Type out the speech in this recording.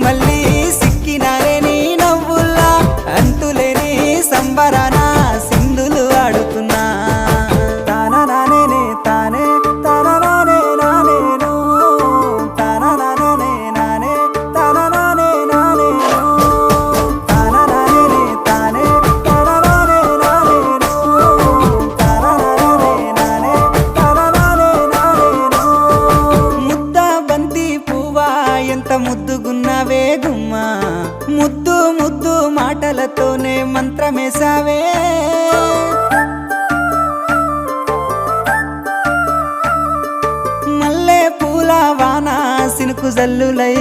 మళ్ళీ సిక్కినారే నీ నవ్వుల్లా అంతులేని సంబరాన సింధులు ఆడుతున్నా తాననానే తానే తాననానే నానేను తాననానే నానే తాననానే నానేను తాననానే తానే తాననానే నానేను తాననానే నానే తాననానే నానేను ముద్ద బంతి పువ్వా ఎంత ముద్దుగున్నావే గుమ్మా ముద్దు ముద్దు మాటలతోనే మంత్రమేసావే మల్లె పూల వాన సినుకు జల్లులై